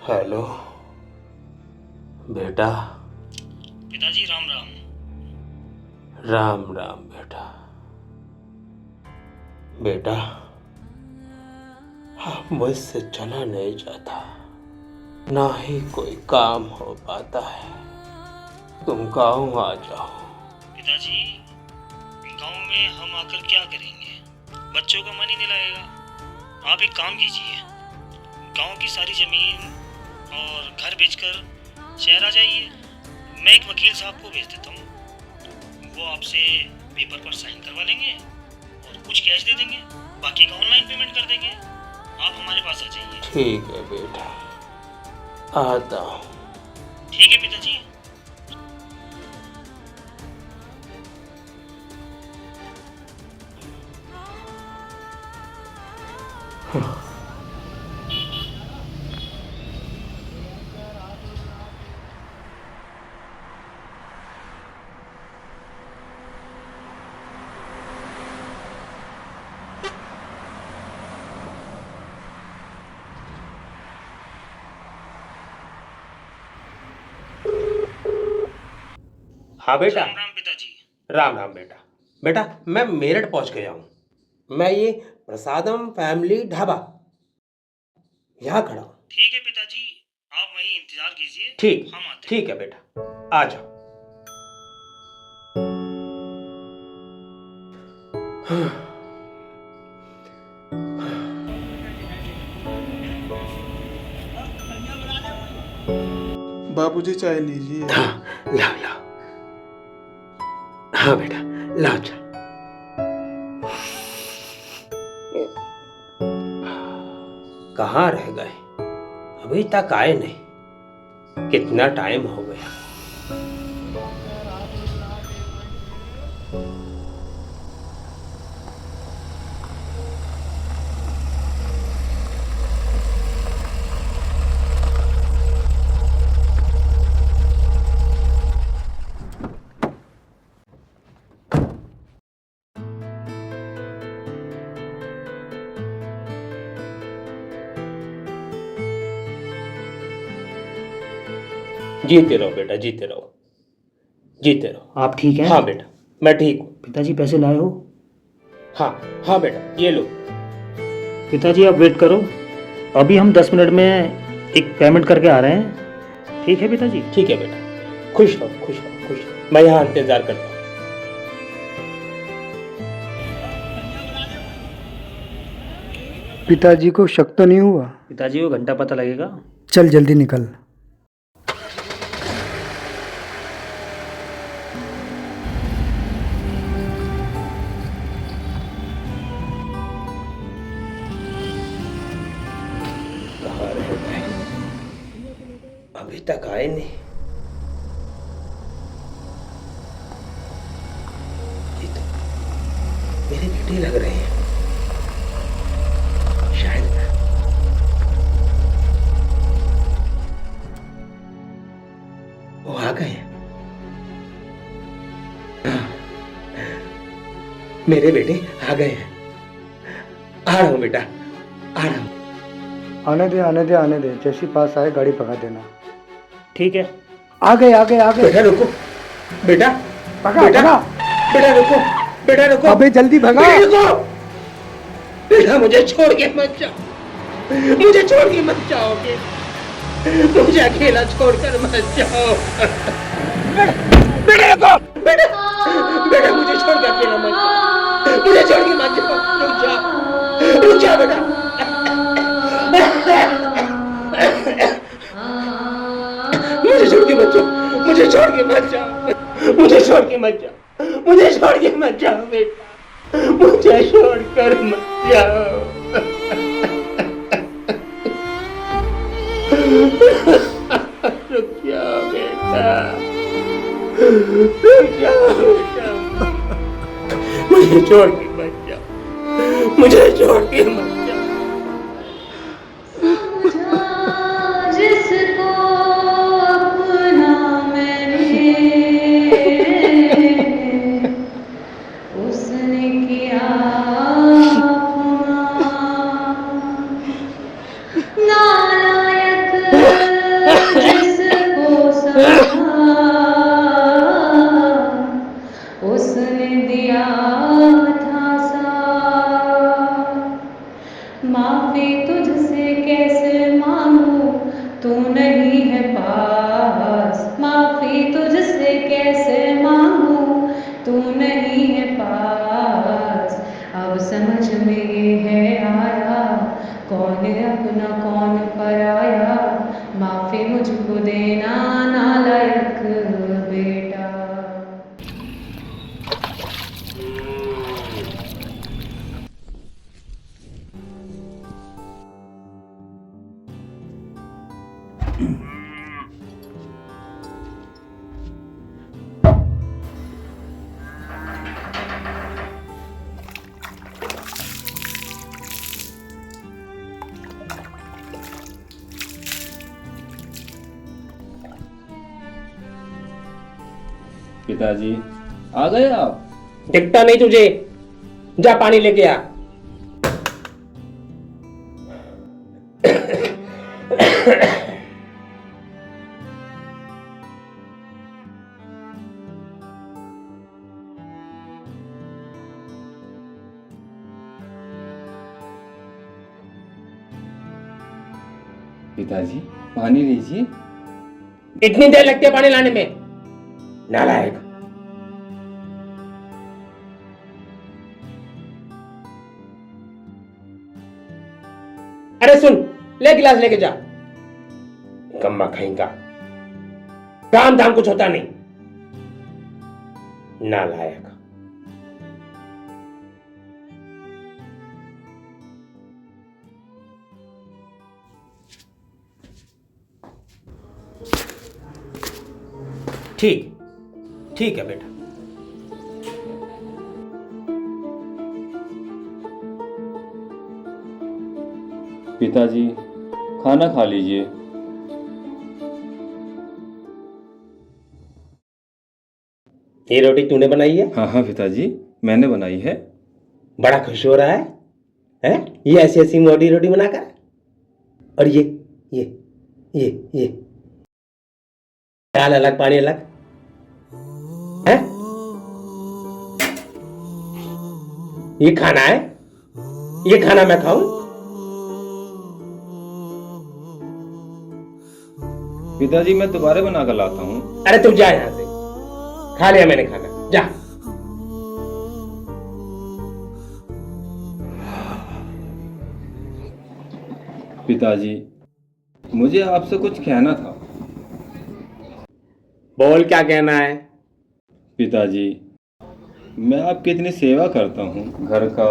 Hello बेटा। पिताजी राम राम। राम राम बेटा। बेटा अब मुझसे चला नहीं जाता, ना ही कोई काम हो पाता है। तुम गाँव आ जाओ। पिताजी गांव में हम आकर क्या करेंगे? बच्चों का मन ही नहीं लगेगा। आप एक काम कीजिए, गांव की सारी जमीन और घर बेचकर शहर आ जाइए। मैं एक वकील साहब को भेज देता हूँ, वो आपसे पेपर पर साइन करवा लेंगे और कुछ कैश दे देंगे, बाकी का ऑनलाइन पेमेंट कर देंगे। आप हमारे पास आ जाइए। ठीक है बेटा, आता हूँ। ठीक है पिताजी। हाँ बेटा। राम राम पिताजी। राम राम बेटा। बेटा मैं मेरठ पहुंच गया हूँ। मैं ये प्रसादम फैमिली ढाबा यहाँ खड़ा हूँ। ठीक है पिताजी, आप वहीं इंतजार कीजिए। ठीक, हम आते हैं। ठीक है बेटा, आ जाओ। बाबूजी चाय लीजिए। हाँ लाओ लाओ। हाँ बेटा लाओ चाय। कहाँ रह गए? अभी तक आए नहीं। कितना टाइम हो गया। जीते रहो बेटा, जीते रहो, जीते रहो। आप ठीक हैं? हाँ बेटा मैं ठीक हूँ। पिताजी पैसे लाए हो? हाँ हाँ बेटा ये लो। पिताजी आप वेट करो, अभी हम 10 मिनट में एक पेमेंट करके आ रहे हैं। ठीक है पिताजी? ठीक है बेटा, खुश रहो खुश रहो खुश रहो। मैं यहाँ इंतजार करता हूँ। पिताजी को शक तो नहीं हुआ? पिताजी वो घंटा पता लगेगा। चल जल्दी निकल। कहाँ रह गए? अभी तक आए नहीं। ये तो मेरे बेटे लग रहे हैं। शायद वो आ गए हैं। मेरे बेटे आ गए हैं। आ रहा हूँ बेटा, आ रहा हूँ। आने दे आने दे आने दे, जैसी पास आए गाड़ी भगा देना। ठीक है। आ गए आ गए आ गए। बेटा रुको, बेटा भगा बेटा भगा। बेटा रुको, बेटा रुको। अबे जल्दी भगा। बेटा रुको, बेटा मुझे छोड़ के मत जाओ, मुझे छोड़ के मत जाओगे, मुझे अकेला छोड़कर मत जाओ। बेटा रुको, बेटा बेटा मुझे छोड़ के अकेला मत जाओ, मुझे छोड़ के मत जाओ। रुक जा बेटा। मुझे छोड़ के मत जाओ, मुझे छोड़ के मत जाओ, मुझे छोड़ के मत जाओ, मुझे छोड़ के मत जाओ बेटा, मुझे छोड़कर मत जाओ। रुक जाओ बेटा, रुक जाओ बेटा, मुझे छोड़ के मत जाओ, मुझे छोड़ के मत जाओ। जिसको अपना मैंने उसने किया अपना। नालायक दिया था साथ। माफी तुझसे कैसे मांगू, तू नहीं है पास। माफी तुझसे कैसे मांगू, तू नहीं है पास। अब समझ में ये है आया, कौन अपना कौन पराया। माफी मुझको देना नालायक बेटा। पिताजी आ गए आप? दिखता नहीं तुझे, जा पानी लेके आ। पिताजी पानी लीजिए। इतनी देर लगती है पानी लाने में, नालायक। अरे सुन, ले गिलास लेके जा। कम्मा कहीं का, काम धाम कुछ होता नहीं, नालायक। ठीक ठीक है बेटा। पिताजी खाना खा लीजिए। ये रोटी तूने बनाई है? हाँ हाँ पिताजी, मैंने बनाई है। बड़ा खुश हो रहा है, हैं? ये ऐसी ऐसी मोटी रोटी बनाकर। और ये दाल अलग पानी अलग है? ये खाना है? ये खाना मैं खाऊं? पिताजी मैं दोबारा बना कर लाता हूँ। अरे तू जा यहां से, खा लिया मैंने खाना, जा। पिताजी मुझे आपसे कुछ कहना था। बोल, क्या कहना है? पिताजी मैं आपकी इतनी सेवा करता हूँ, घर का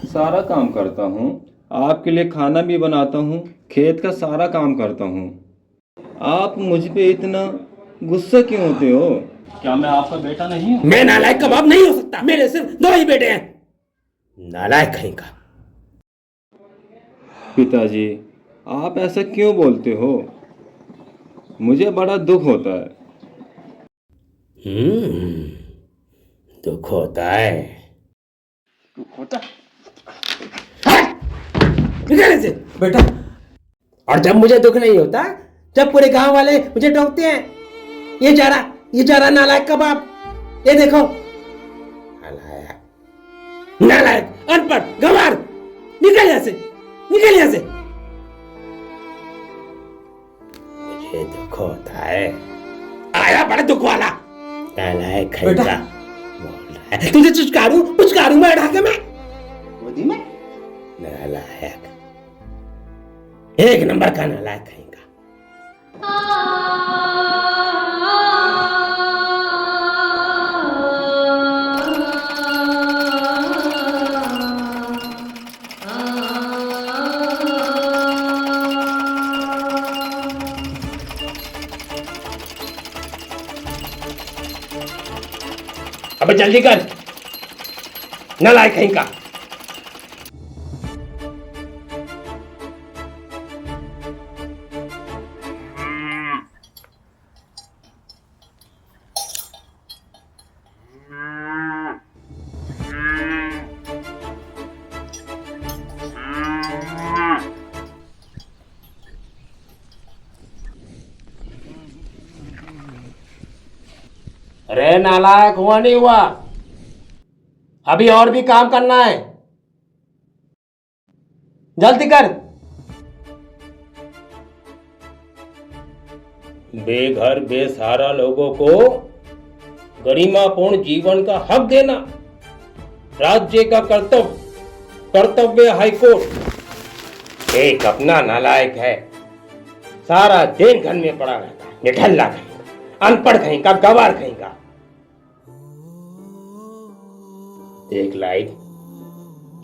सारा काम करता हूँ, आपके लिए खाना भी बनाता हूँ, खेत का सारा काम करता हूँ। आप मुझ पे इतना गुस्सा क्यों होते हो? क्या मैं आपका बेटा नहीं हूँ? मैं नालायक का बाप नहीं हो सकता, मेरे सिर्फ दो ही बेटे हैं। नालायक कहीं का। पिताजी आप ऐसा क्यों बोलते हो? मुझे बड़ा दुख होता है। दुख होता है? निकल ऐसे बेटा। और जब मुझे दुख नहीं होता, जब पूरे गांव वाले मुझे टोकते हैं, ये जा रहा नालायक का बाप, ये देखो। नालायक, अनपढ़, गंवार, निकल यहाँ से, निकल यहाँ से। मुझे दुख होता है। आया बड़ा दुख वाला नालायक है बेटा। बोल रहा है तुझे पुचकारूं मैं ढाके में, गोदी में। नालायक, एक नंबर का नालायक है। अबे जल्दी कर, नालायक कहीं का। अरे नालायक, हुआ नहीं हुआ? अभी और भी काम करना है, जल्दी कर। बेघर बेसहारा लोगों को गरिमापूर्ण जीवन का हक देना राज्य का कर्तव्य हाईकोर्ट। एक अपना नालायक है, सारा दिन घर में पड़ा रहता है, निठल्ला कहीं का, अनपढ़ कहीं का, गवार कहीं का। एक लाइट,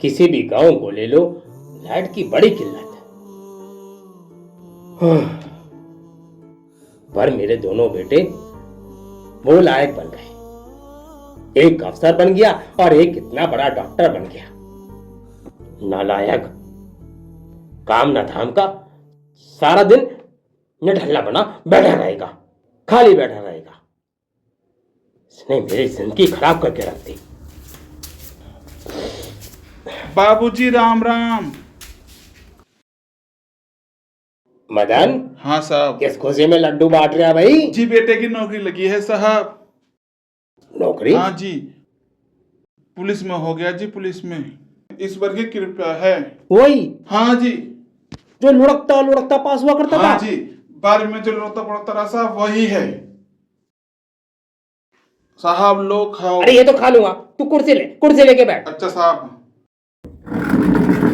किसी भी गांव को ले लो, लाइट की बड़ी किल्लत है। पर मेरे दोनों बेटे वो लायक बन गए, एक अफसर बन गया और एक इतना बड़ा डॉक्टर बन गया। नालायक, काम न धाम का, सारा दिन निठल्ला बना बैठा रहेगा, खाली बैठा रहेगा। इसने मेरी जिंदगी खराब करके रख दी। बाबूजी राम राम। मदन, हाँ साहब। किस खुशी में लड्डू बांट रहा भाई? जी बेटे की नौकरी लगी है साहब। नौकरी? हाँ जी, पुलिस में हो गया जी, पुलिस में। ईश्वर की कृपा है। वही? हाँ जी। जो लुढ़कता लुढ़कता पास हुआ करता था? हाँ जी, 12वीं में जो लुढ़कता पड़ता रहा साहब, वही है साहब। लो खाओ। अरे ये तो खा लूंगा, तू कुर्सी लेके बैठ। अच्छा साहब।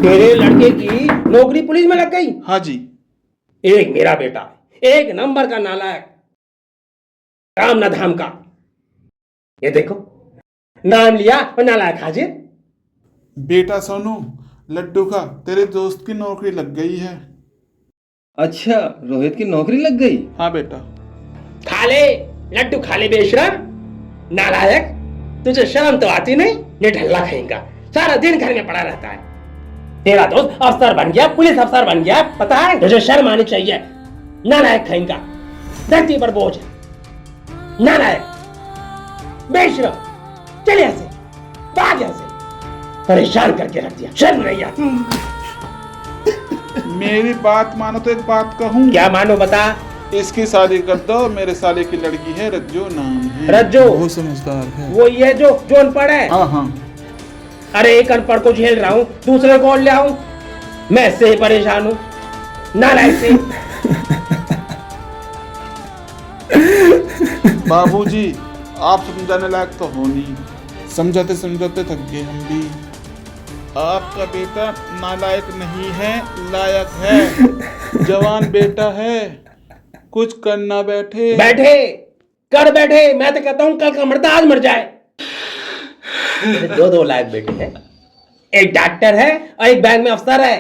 तेरे लड़के की नौकरी पुलिस में लग गई? हाँ जी। एक मेरा बेटा, एक नंबर का नालायक, काम ना धाम का। ये देखो, नाम लिया और नालायक हाजिर। बेटा सोनू, लड्डू का तेरे दोस्त की नौकरी लग गई है। अच्छा, रोहित की नौकरी लग गई? हाँ बेटा। खा ले लड्डू, खा ले बेशरम नालायक। तुझे शर्म तो आती नहीं? निठल्ला कहेगा, सारा दिन घर में पड़ा रहता है। तेरा दोस्त अफसर बन गया, पुलिस अफसर बन गया, पता है? तुझे शर्म आनी चाहिए। नालायक कहेगा, धरती पर बोझ है, नालायक, बेशरम। चल यहाँ से, भाग यहाँ से, परेशान करके रख दिया, शर्म नहीं आती। मेरी बात मानो तो एक बात कहूँ। क्या मानो, बता। इसकी शादी कर दो, मेरे साले की लड़की है, रज्जो नाम है। रज्जो? वो समझदार है। वो ये जो अनपढ़ है? हाँ हाँ। अरे एक अनपढ़ को झेल रहा हूँ, दूसरे को ले आऊं? मैं इससे ही परेशान हूँ, नालायक से। बाबूजी, आप समझाने लायक तो हो नहीं, समझाते समझाते थक गए हम भी। आपका बेटा नालायक नहीं है, लायक है। जवान बेटा है, कुछ करना बैठे कर बैठे। मैं तो कहता हूँ कल का मरता आज मर जाए। दो लायक बेटे हैं, एक डॉक्टर है और एक बैंक में अफसर है।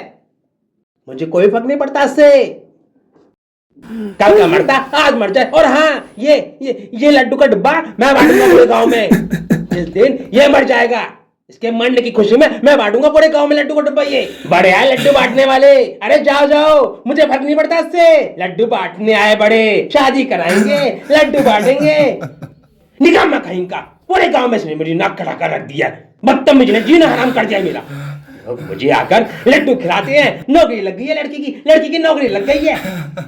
मुझे कोई फर्क नहीं पड़ता इससे, कल का मरता आज मर जाए। और हाँ, ये लड्डू का डिब्बा मैं बांटूंगा पूरे गांव में। जिस दिन ये मर जाएगा, इसके मरने की खुशी में मैं बांटूंगा पूरे गांव में लड्डू का डिब्बा। ये बड़े आए लड्डू बांटने वाले। अरे जाओ जाओ, मुझे फर्क नहीं पड़ता इससे। लड्डू बांटने आए बड़े, शादी कराएंगे, लड्डू बांटेंगे। निकामा कहीं का, पूरे गांव में इसने मेरी नाक कटा कर रख दिया। बदतमीज ने जीना हराम कर दिया मेरा। लोग मुझे आकर लड्डू खिलाते हैं, नौकरी लग गई है लड़की की नौकरी लग गई है।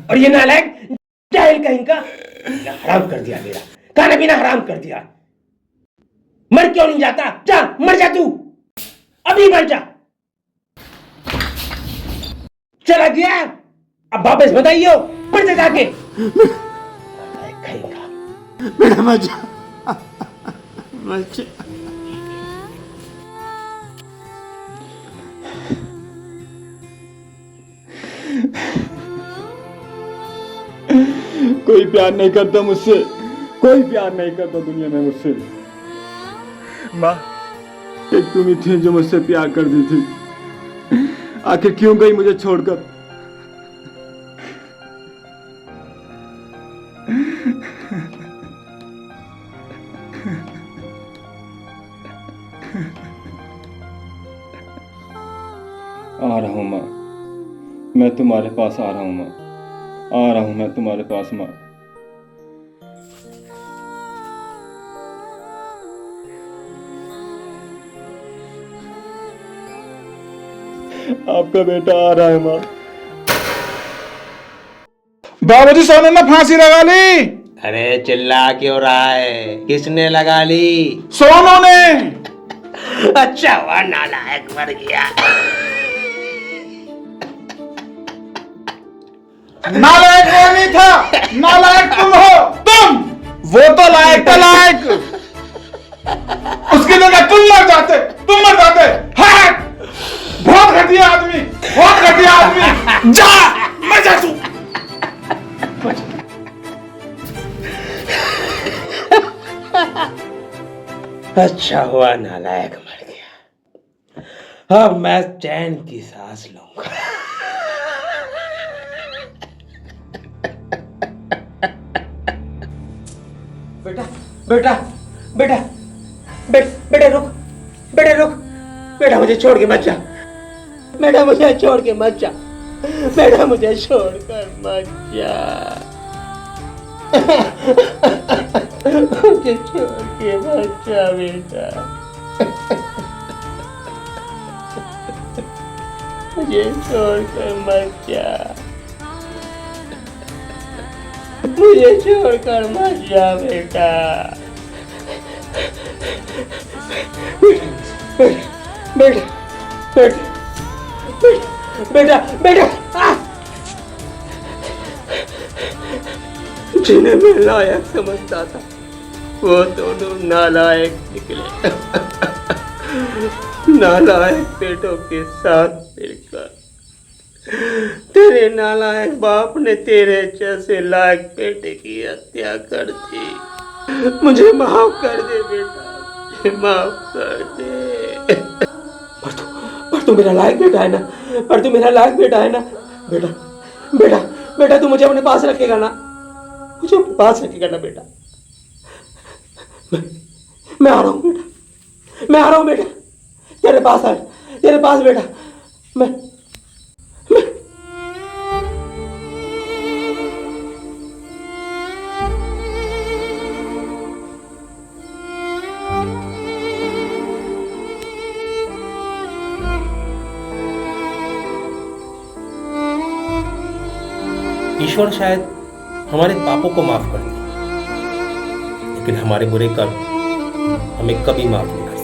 और ये नालायक जाहिल कहीं का हराम कर दिया मेरा, खाना पीना हराम कर दिया। मर क्यों नहीं जाता? जा, मर जा तू, अभी मर जा। चला गया, अब वापस बताइयो, मर जा जाके। कहीं का बेटा मजा मजा। कोई प्यार नहीं करता मुझसे, कोई प्यार नहीं करता दुनिया में मुझसे। माँ, एक तुम ही थी जो मुझसे प्यार करती थी। आखिर क्यों गई मुझे छोड़कर? आ रहा हूँ माँ, मैं तुम्हारे पास आ रहा हूँ माँ, आ रहा हूँ मैं तुम्हारे पास माँ। आपका बेटा आ रहा है माँ। बाबूजी, सोनू ने फांसी लगा ली। अरे चिल्ला क्यों रहा है? किसने लगा ली? सोनू ने। अच्छा हुआ नालायक मर गया। नालायक वो नहीं था, नालायक तुम हो। तुम, वो तो लायक था लायक, उसकी जगह तुम मर जाते। हाँ, बहुत घटिया आदमी, बहुत घटिया आदमी। जा, मर जा तू। अच्छा हुआ नालायक मर गया। अब मैं चैन की सांस लूंगा। बेटा बेटा बेटा बेटा रुक, बेटा रुक, बेटा मुझे छोड़ के मत जा, बेटा मुझे छोड़ के मत जा, बेटा मुझे छोड़कर मत जा, मुझे छोड़ के मत जा बेटा, मुझे छोड़कर मत जा, मुझे छोड़कर मत जा बेटा, बेटा बेटा बेटा बेटा बेटा, जिन्हें मैं लायक समझता था वो दोनों नालायक निकले। नालायक बेटों के साथ मिलकर तेरे नालायक बाप ने तेरे जैसे लायक बेटे की हत्या कर दी। मुझे माफ कर दे बेटा, मुझे माफ कर दे। पर तू मेरा लायक बेटा है ना, पर तू मेरा लायक बेटा है ना बेटा, बेटा बेटा तू मुझे अपने पास रखेगा ना, मुझे अपने पास रखेगा ना बेटा। मैं आ रहा हूँ बेटा, मैं आ रहा हूँ बेटा, तेरे पास आ, तेरे पास बेटा, मैं ईश्वर शायद हमारे पापों को माफ कर दे, लेकिन हमारे बुरे कर्म हमें कभी माफ नहीं कर सकते।